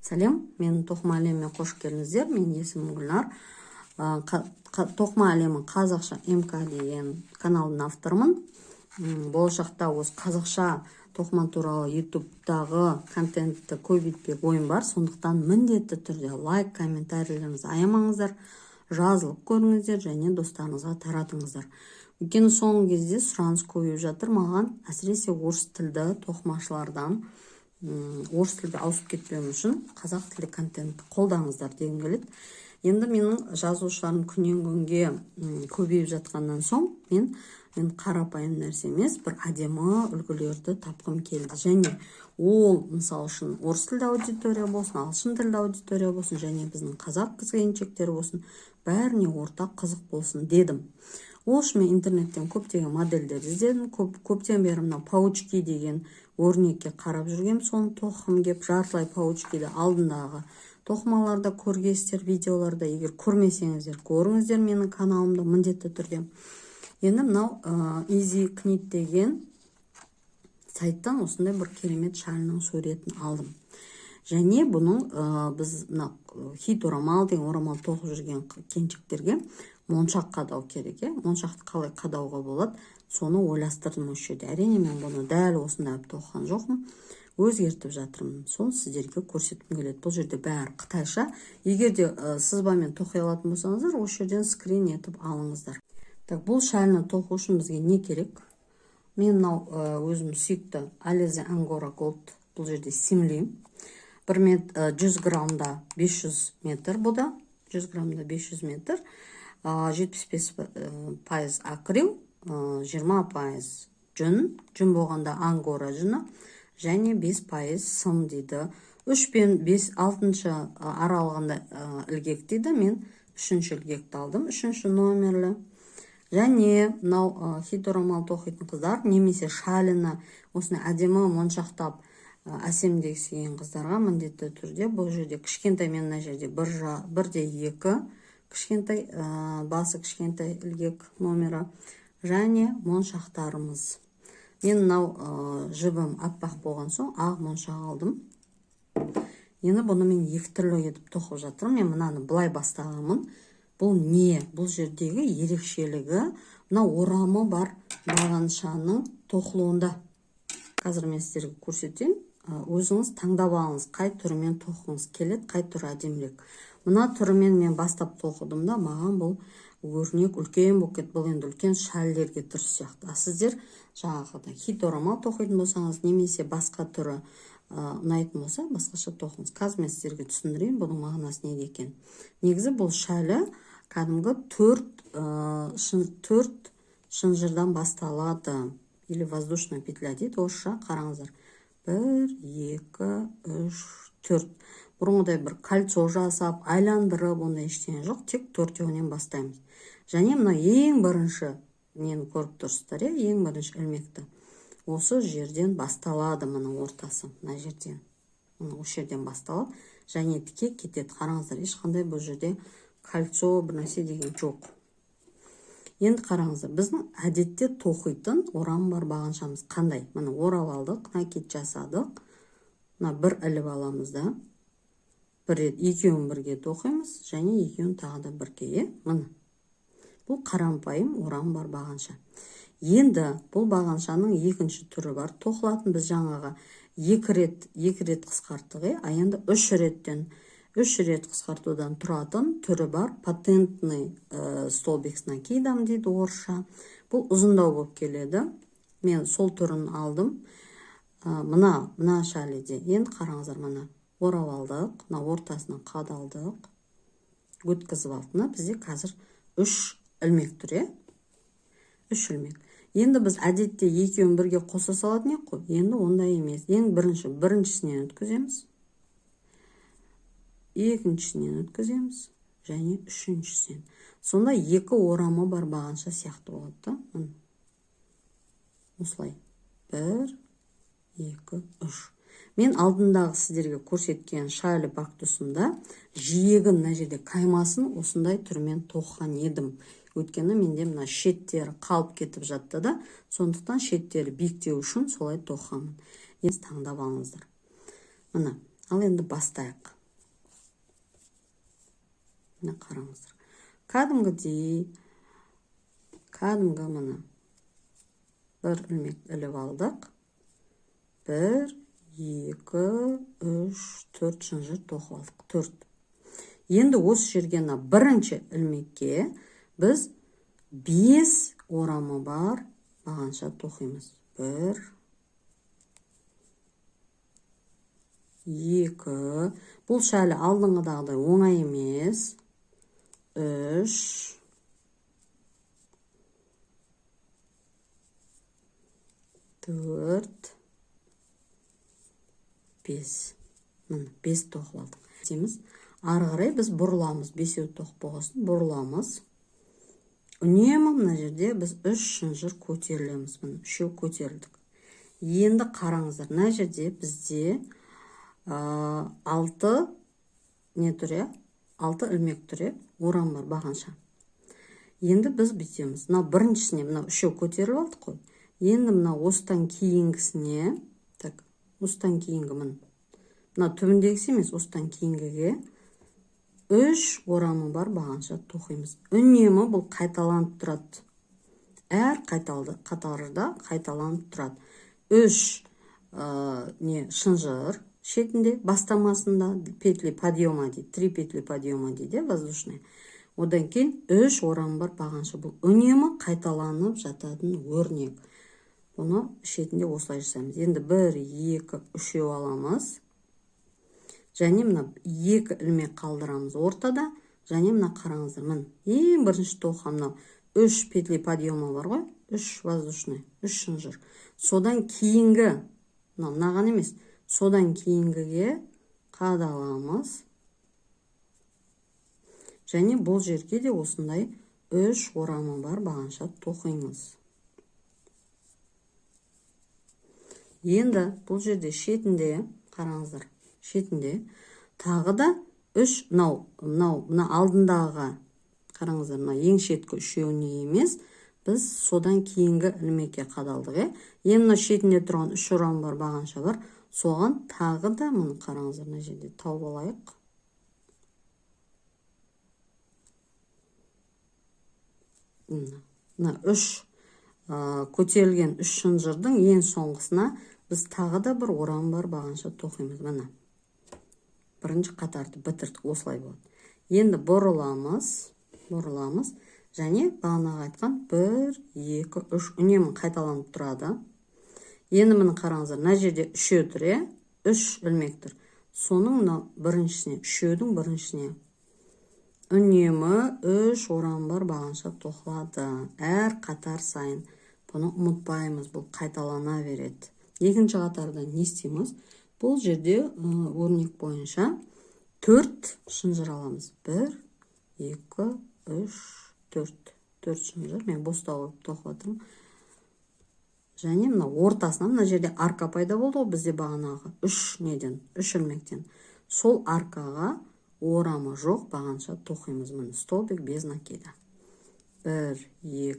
Сәлем, мен Тоқыма әлеміне қош келдіңіздер. Мен есімім Гүлнар. Тоқыма әлемі қазақша МК деген каналдың авторымын. Болашақта осы қазақша тоқыма туралы ютубтағы контентті көбейтпек ойым бар. Сондықтан міндетті түрде лайк, комментарийлеріңізді аямаңыздар, жазылып көріңіздер және достарыңызға таратыңыздар. Өйткені соңғы кезде сұраныс көбейіп жатыр маған, әсіресе орыс тілді тоқымашылардан орыс тілді ауысып кетпеуім үшін қазақ тілді контентті қолдаңыздар дегім келеді. Енді менің жазушыларым күннен күнге көбейіп жатқаннан соң мен қарапайым нәрсе емес, бір әдемі үлгілерді тапқым келді. Және ол мысал үшін орыс тілді аудитория болсын, ағылшын тілді аудитория болсын, және біздің қазақ қыз-келіншектері болсын, бәріне ортақ қызық болсын дедім. Ол үшін мен интернеттен көптеген модельдер іздедім. Көптен бері мына паучки деген өрнекке қарап жүргем, соны тоқығым кеп, жартылай паучкиді алдындағы тоқымаларда көргенсіздер, видеоларда. Егер көрмесеңіздер, көріңіздер менің каналымда міндетті түрде. Енді мынау Easy Knit деген сайттан осындай бір керемет шалының суретін алдым. Және бұның біз хит орамал деген орамал тоқып жүрген келіншектерге моншақ қадау керек. Моншақты қалай қадауға болады, соны ойластырдым осы жерде. Әрине мен бұны дәл осындай тоқыған жоқпын, өзгертіп жатырмын. Соны сіздерге көрсеткім келеді. Бұл жерде бәрі қытайша. Егер де сызбамен тоқи алатын болсаңыздар, осы жерден скрин етіп алыңыздар. Бұл шалыны тоқу үшін бізге не керек? Мен өзім сүйікті Alize Angora Gold бұл жерде симлеймін. 100 граммда 500 метр бұл да. 100 граммда 500 метр. 75% акрил, 20% жүн болғанда ангора жүні, және 5% сым дейді. 3 пен 5-6 аралығында ілгек дейді. Мен 3-ші ілгекті алдым, 3-ші номерлі. Және мынау хит орамал тоқитын қыздар, немесе шалыны осыны әдемі моншақтап әсемдегісі келген қыздарға міндетті түрде бұл жерде кішкентай, мен мына жерде 1-2 кішкентай, басы кішкентай ілгек номері және моншақтарымыз. Мен мынау жібім аппақ болған соң ақ моншақ алдым. Енді бұны мен екі түрлі етіп тоқып жатырмын. Мен мынаны былай бастағанмын. Бұл не? Бұл жердегі ерекшелігі мына орамы бар бағаншаның тоқылуында. Қазір мен сіздерге көрсетейін. Өзіңіз таңдап алыңыз, қай түрімен тоқығыңыз келеді, қай түрі әдемірек. Мына түрімен мен бастап тоқыдым да, маған бұл өрнек үлкен болып кетті. Бұл енді үлкен шәлілерге дұрыс сияқты. Сіздер жаңағыдай хит орамал тоқитын болсаңыз, немесе басқа түрі ұнайтын болса, басқаша тоқыңыз. Қазір мен сіздерге түсіндірейін, бұның мағынасы неде екен. Негізі бұл шәлі кәдімгі 4 шынжырдан басталады. Или воздушная петля дейді. Орысша қараңыздар. 1, 2, 3, 4. Бұрынғыдай бір кольцо жасап, айландырып, онда ештеңе жоқ, тек 4-еуінен бастаймыз. Және мына ең бірінші, нені көріп тұрсыздар, ең бірінші ілмекті. Осы жерден басталады, мұның ортасы, мына жерден. Осы жерден басталады, және тіке кетеді. Қараңыздар, ешқандай бұл жерде кольцо бір нәрсе деген жоқ. Енді қараңыздар, біздің әдетте тоқитын орам бар бағаншамыз қандай? Мына орап алдық, накид жасадық. Мына бір іліп аламыз да. Бір рет екеуін бірге тоқимыз, және екеуін тағы да бірге. Мына. Бұл қарапайым орам бар бағанша. Енді бұл бағаншаның екінші түрі бар. Тоқылатын біз жаңаға 2 рет қысқарттық, енді 3 рет қысқартудан тұратын түрі бар. Патентный столбик с накидом дейді орысша. Бұл ұзындау болып келеді. Мен сол түрін алдым. Мына шәліде. Енді қараңыздар, мына орап алдық, мына ортасына қадалдық, өткізіп алдық. Бізде қазір 3 ілмек тұр, 3 ілмек. Енді біз әдетте екеуін бірге қоса салатын ек қой. Енді ондай емес. Ең біріншісінен өткіземіз, екіншісінен өткіземіз, және үшіншісінен. Сонда 2 орамы бар бағанша сияқты болады. Осылай. 1, 2, 3. Мен алдындағы сіздерге көрсеткен шайлы бактусымда жиегін мына жерде қаймасын осындай түрмен тоқыған едім. Өйткені менде мына шеттері қалып кетіп жатты да, сондықтан шеттері биіктеу үшін солай тоқығамын. Енді таңдап алыңыздар. Мына, ал енді бастайық. мына қараңыздар. Кәдімгі мына бір ілмек іліп алдық. 1, 2, 3, 4 шынжыр тоқып алдық. 4. Енді осы жерге бірінші ілмекке біз 5 орамы бар бағанша тоқимыз. 1, 2, бұл шәлі алдыңғыдағыдай оңай емес. 3, 4, 5. Міне 5 тоқып алдық. Ары қарай біз бұрыламыз. 5-еу тоқып болғасын бұрыламыз. Үнемі мына жерде біз 3 шынжыр көтерілеміз. Міне 3-еу көтерілдік. Енді қараңыздар, мына жерде бізде 6 ілмек тұр, орам бар бағанша. Енді біз бүйтеміз. Мына біріншісіне мына 3-еу көтеріп алдық қой. Енді мына осыдан кейінгісіне, осыдан кейінгі мына түбіндегісі емес, осыдан кейінгіге 3 орамы бар бағанша тоқимыз. Үнемі бұл қайталанып тұрады. Әр қатарда қайталанып тұрады. 3 шынжыр шетінде, бастамасында петли подъема дейді, 3 петли подъема дейді, воздушный. Одан кейін 3 орамы бар бағанша. Бұл үнемі қайталанып жататын өрнек. Бұны шетінде осылай жасаймыз. Енді 1, 2, 3-еу аламыз. Және мына 2 ілмек қалдырамыз ортада. Және мына қараңыздар, мін ең бірінші тоқымнан 3 петли подъема бар ғой, 3 воздушный, 3 шынжыр. Содан кейінгі, мынаған емес, содан кейінгіге қадаламыз. Және бұл жерге де осындай 3 орамы бар бағанша тоқимыз. Енді бұл жерде шетінде, қараңыздар, шетінде тағы да 3, мына алдындағы, қараңыздар, мына ең шеткі 3-еуіне емес, біз содан кейінгі ілмекке қадалдық. Енді мына шетінде тұрған 3 орам бар бағанша бар. Соған тағы да, мұны қараңыздар, мына жерде тауып алайық. Мына 3 көтерілген 3 шынжырдың ең соңғысына біз тағы да бір орам бар бағанша тоқимыз. Мына бірінші қатарды бітірдік, осылай болады. Енді бұрыламыз. Және бағанағы айтқан 1, 2, 3 үнемі қайталанып тұрады. Енді міне қараңыздар, мына жерде 3-еу тұр, 3 ілмек тұр. Соның мына біріншісіне, 3-еудің біріншісіне үнемі 3 орам бар бағанша тоқылады. Әр қатар сайын. Бұны ұмытпаймыз, бұл қайталана береді. Екінші қатарда не істейміз? Бұл жерде өрнек бойынша 4 шынжыр аламыз. 1, 2, 3, 4 шынжыр. Мен бостау тоқып атырмын. Және мына ортасынан, мына жерде арка пайда болды ғой бізде бағанағы 3 ілмектен. Сол аркаға орамы жоқ бағанша тоқимыз. Міне столбик без накида. 1, 2,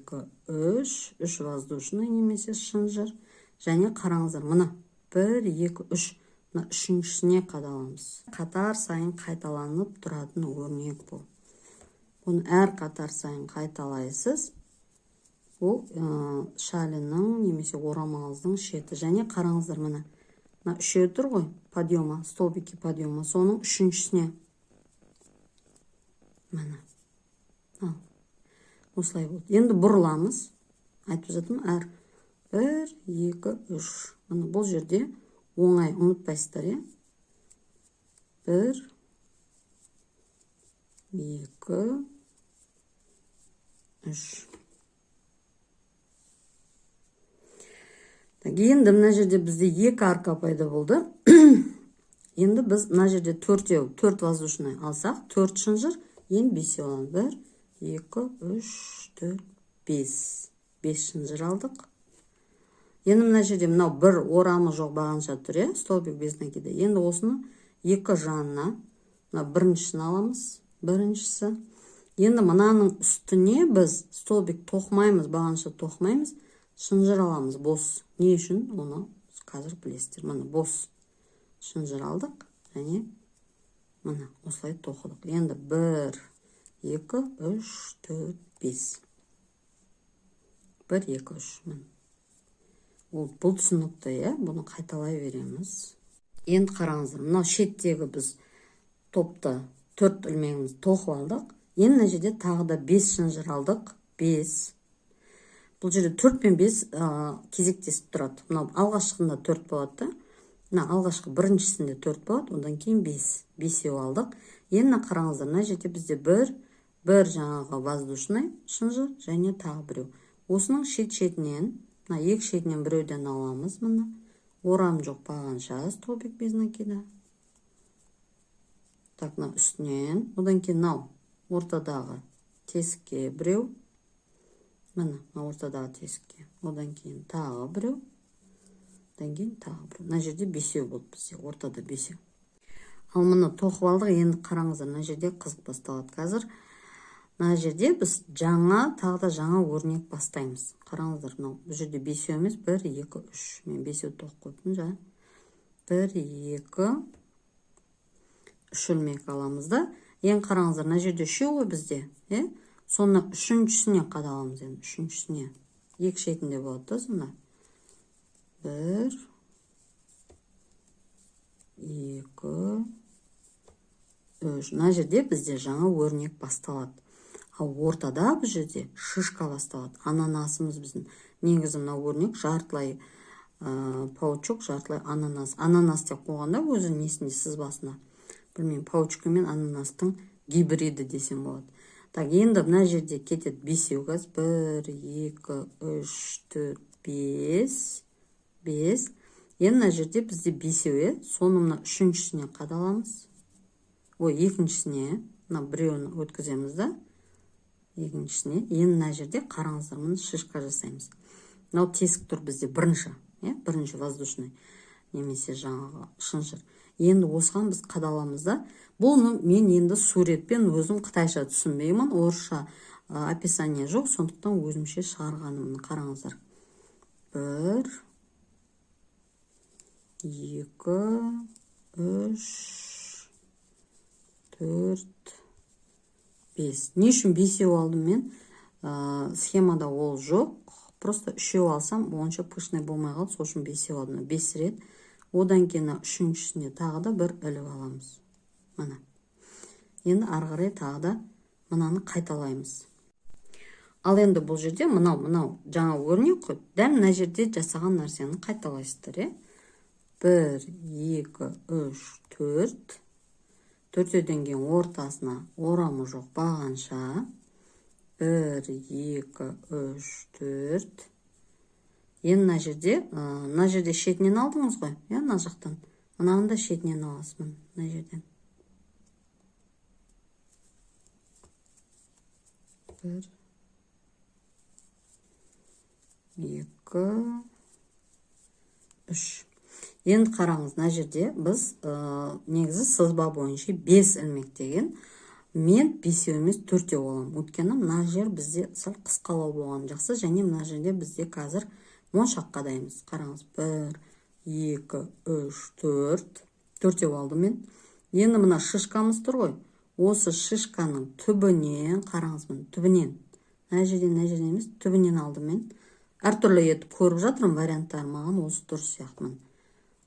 3 воздушный немесе шынжыр. Және қараңыздар, мына 1, 2, 3, мына үшіншісіне қадаламыз. Қатар сайын қайталанып тұратын өрнек бұл. Бұны әр қатар сайын қайталайсыз. Бұл шалінің немесе орамалыздың шеті. Және қараңыздар, мына 3-еу тұр ғой, подъема, столбики подъема, соның үшіншісіне. Міне. Осылай болды. Енді бұрыламыз. Айтып жатырмын, әр 1, 2, 3. Міне бұл жерде оңай, ұмытпайсыздар, 1, 2, 3. Енді мына жерде бізде 2 арка пайда болды. Енді біз мына жерде 4 воздушный алсақ, 4 шынжыр, енді 5 аламыз. 1, 2, 3, 4, 5. 5 шынжыр алдық. Енді мына жерде мынау бір орамы жоқ бағанша тұр, столбик без накида. Енді осыны 2 жанына, біріншісін аламыз, біріншісі. Енді мынаның үстіне біз столбик тоқымаймыз, бағанша тоқымаймыз, шынжыр аламыз, бос. Не үшін? Оны қазір білесіздер. Мына бос шынжыр алдық, және мына осылай тоқыдық. Енді 1, 2, 3, 4, 5. 1, 2, 3. Бұл түсінікті, бұны қайталай береміз. Енді қараңыздар, мынау шеттегі біз топты 4 ілмегіміз тоқып алдық. Енді мына жерде тағы да 5 шынжыр алдық. 5. Бұл жерде 4 пен 5 кезектесіп тұрады. Мынау алғашқында 4 болады. Мына алғашқы біріншісінде 4 болады, одан кейін 5. 5-еу алдық. Енді қараңыздар, мына жерде бізде бір жаңағы воздушный шынжыр және тағы біреу. Осының шет-шетінен, мына екі шетінен біреуден аламыз, мына. Орам жоқ бағанша столбик без накида. Так, мына үстінен, одан кейін мынау ортадағы тесікке біреу. Мына ортадағы тесікке. Одан кейін тағы біреу. Одан кейін тағы біреу. Мына жерде 5-еу болды бізде, ортада 5-еу. Ал мұны тоқып алдық, енді қараңыздар, мына жерде қызық басталады. Қазір мына жерде біз тағы да жаңа өрнек бастаймыз. Қараңыздар, мынау бұл жерде 5-еу емес, 1, 2, 3. Мен 5-еу тоқып қойдым жаңа. 1, 2, 3 ілмек аламыз да. Ең қараңыздар, мына жерде 3-еу ғой бізде, Соны үшіншісіне қадаламыз енді, үшіншісіне. Екі шетінде болады да сонда. 1, 2, 3. Мына жерде бізде жаңа өрнек басталады. Ал ортада бұл жерде шишка басталады. Ананасымыз біздің. Негізі мына өрнек жартылай паучок, жартылай ананас. Ананас деп қойғанда өзі несінде сызбасына. Білмеймін, паучка мен ананастың гибриді десем болады. Так, енді мына жерде кетеді 5-еу газ. 1, 2, 3, 4, 5. 5. Енді мына жерде бізде 5-еу, соны мына үшіншісіне қадаламыз. Екіншісіне, мына біреуін өткіземіз да. Екіншісіне. Енді мына жерде қараңыздар, мұны шишка жасаймыз. Мынау тесік тұр бізде бірінші, бірінші воздушный немесе жаңағы шынжыр. Енді осыған біз қадаламыз да. Бұны мен енді суретпен өзім қытайша түсінбеймін, орысша описание жоқ, сондықтан өзімше шығарғанымны қараңыздар. 1, 2, 3, 4, 5. Не үшін 5-еу алдым мен? Схемада ол жоқ. Просто 3-еу алсам, онша пышный болмай қалды, сол үшін 5-еу алдым. 5 рет. Одан кейін үшіншісіне тағы да бір іліп аламыз. Мына. Енді арғарай тағы да мынаны қайталаймыз. Ал енді бұл жерде мынау жаңа өрнек қой. Дәл мына жерде жасаған нәрсені қайталайсыздар, 1, 2, 3, 4. 4-ден кейін ортасына орамы жоқ бағанша. 1, 2, 3, 4. Енді мына жерде шетінен алдыңыз ғой, мына жақтан. Мынағын да шетінен аласыз, мына жерден. 1, 2, 3. Енді қараңыз, мына жерде біз негізі сызба бойынша 5 ілмек деген. Мен 5-еу емес 4-еу оламын. Өйткені мына жер бізде сәл қысқалау болған жақсы, және мына жерде бізде қазір моншақ қадаймыз. Қараңыз, 1, 2, 3, 4. 4-еу алдым мен. Енді мына шишкамыз тұр ғой. Осы шишканың түбінен, қараңыз, түбінен. Мына жерден емес, түбінен алдым мен. Әртүрлі етіп көріп жатырмын, варианттар маған осы дұрыс сияқтымын.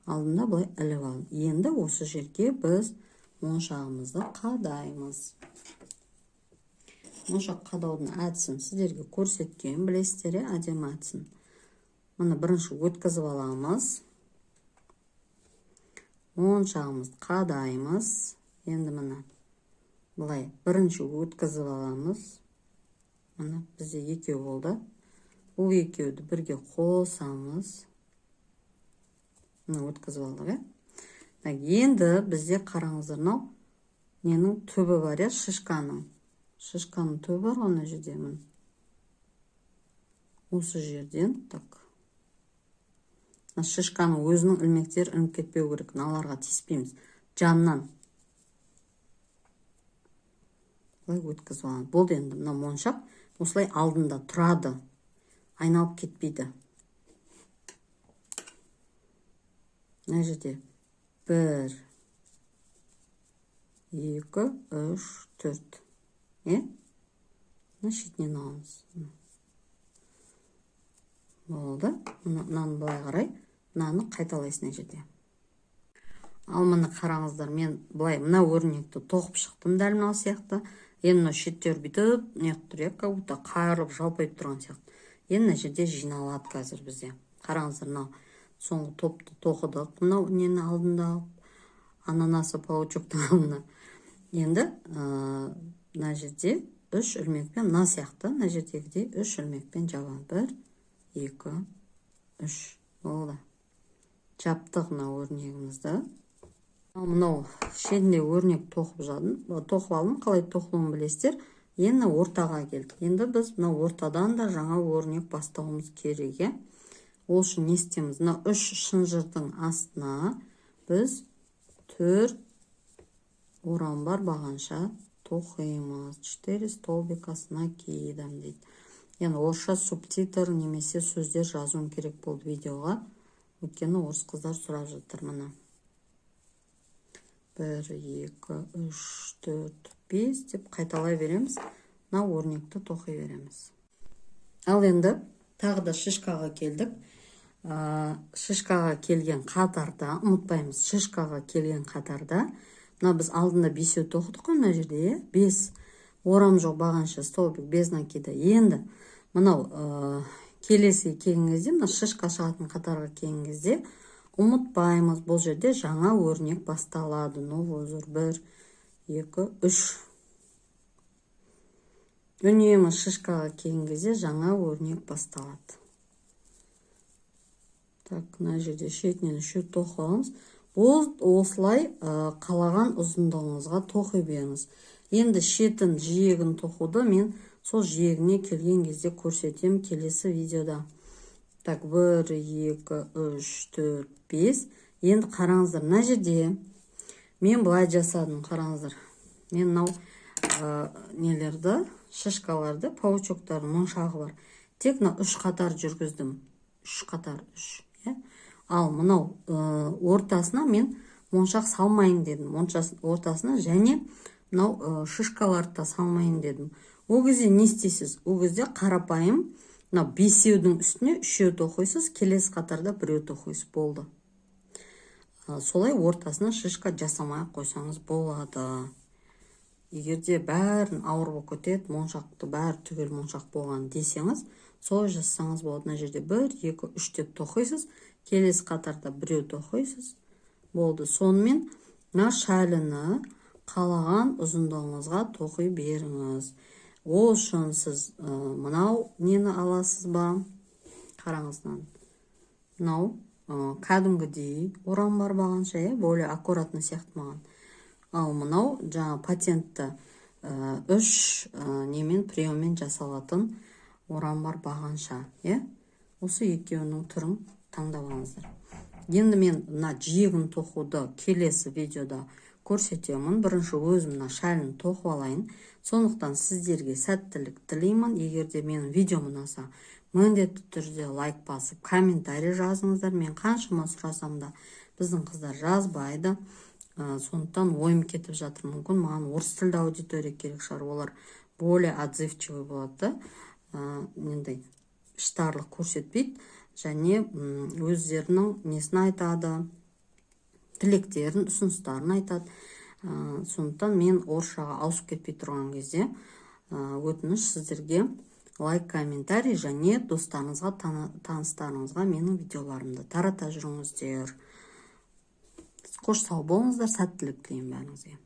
Алдында былай іліп алдым. Енді осы жерге біз моншағымызды қадаймыз. Моншақ қадаудың әдісін сіздерге көрсеткен, білесіздер, әдемі әдісін. Мұны бірінші өткізіп аламыз. Моншағымызды қадаймыз. Енді мұны былай бірінші өткізіп аламыз. Мұны бізде 2 болды. Бұл 2-ді бірге қосамыз. Өткізіп алдық, Енді бізде қараңыздар, ненің түбі бар, шишканың. Шишканың түбі бар, оны жерде. Осы жерден, так. Шишканың өзінің ілмектері ілініп кетпеу керек, наларға тиіспейміз. Жаннан. Бұлай өткізіп аламыз. Болды енді, мына моншақ осылай алдында тұрады. Айналып кетпейді. Мына жерде 1, 2, 3, 4. мына шетінен аламыз. Болды. Мынаны былай қарай, мынаны қайталайсың мына жерде. Ал мына қараңыздар, мен былай мына өрнекті тоқып шықтым дәл мынау сияқты. Енді мына шеттер бүйтіп, неғып тұр, как будто қайырылып жалпайып тұрған сияқты. Енді мына жерде жиналады қазір бізде. Қараңыздар, мынау соңғы топты тоқыдық. Мынау нені алдында ананасы паучоктың алдына. Енді мына жерде 3 ілмекпен, мына сияқты, мына жердегідей 3 ілмекпен жабамыз. 1, 2, 3. Болды. Жаптық мына өрнегімізді. Мынау шетінде өрнек тоқып алдым. Қалай тоқылуын білесіздер. Енді ортаға келдік. Енді біз мына ортадан да жаңа өрнек бастауымыз керек. Ол үшін не істейміз? Мына 3 шынжырдың астына біз 4 орамбар бағанша тоқимыз. 4 столбикасы накидам дейді. Енді орысша субтитр немесе сөздер жазуым керек болды видеоға. Өйткені орыс қыздар сұрап жатыр мына. 1, 2, 3, 4, 5 деп қайталай береміз. Мына өрнекті тоқи береміз. Ал енді тағы да шишкаға келдік. Шишкаға келген қатарда, ұмытпаймыз, шишкаға келген қатарда, мына біз алдында 5 тоқыдық қой мына жерде, 5 орам жоқ бағанша столбик без накида. Енді мынау келесі келген кезде, мына шишка шығатын қатарға келген кезде, ұмытпаймыз, бұл жерде жаңа өрнек басталады. Новый узор 1, 2, 3. Үнемі шишкаға келген кезде жаңа өрнек басталады. Так, мына жерде шетінен үшеу тоқып аламыз. Осылай қалаған ұзындығыңызға тоқи беріңіз. Енді шетін, жиегін тоқуды мен сол жиегіне келген кезде көрсетем келесі видеода. Так, 1, 2, 3, 4, 5. Енді қараңыздар, мына жерде мен былай жасадым, қараңыздар. Мен мынау нелерді, шишкаларды, паучоктардың моншағы бар. Тек мына 3 қатар жүргіздім. 3 қатар, 3. Ал мынау ортасына мен моншақ салмайын дедім. Ортасына және мынау шишкаларды да салмайын дедім. Ол кезде не істейсіз? Ол кезде қарапайым мынау 5-еудің үстіне 3-еу тоқисыз, келесі қатарда 1-еу тоқисыз, болды. Солай ортасына шишка жасамай қойсаңыз болады. Егерде бәрін ауыр болып кетеді, моншақты бәрі түгел моншақ болған десеңіз, солай жасаңыз болады. Мына жерде 1, 2, 3 деп тоқисыз, келесі қатарда 1-еу тоқисыз, болды. Сонымен мына шәліні қалаған ұзындығыңызға тоқи беріңіз. Ол үшін сіз мынау нені аласыз ба? Қараңыздан. Мынау кәдімгідей орам бар бағанша, более аккуратны сияқты маған. Ал мынау жаңа патентті 3 немен приеммен жасалатын орам бар бағанша. Осы екеуінің түрін таңдап алыңыздар. Енді мен мына жиегін тоқуды келесі видеода көрсетемін. Бірінші өзім мына шәлін тоқып алайын. Сондықтан сіздерге сәттілік тілеймін. Егерде менің видеом ұнаса, міндетті түрде лайк басып, комментарий жазыңыздар. Мен қаншама сұрасам да біздің қыздар жазбайды. Сондықтан ойым кетіп жатыр. Мүмкін маған орыс тілді аудитория керек шығар. Олар более отзывчивый болады. Нендей іштарлық көрсетпейді. Және өздерінің несін айтады, тілектерін, ұсыныстарын айтады. Сондықтан мен орысшаға ауысып кетпей тұрған кезде өтініш сіздерге лайк, комментарий және достарыңызға, таныстарыңызға менің видеоларымды тарата жүріңіздер. Қош сау болыңыздар, сәттілік тілеймін бәріңізге.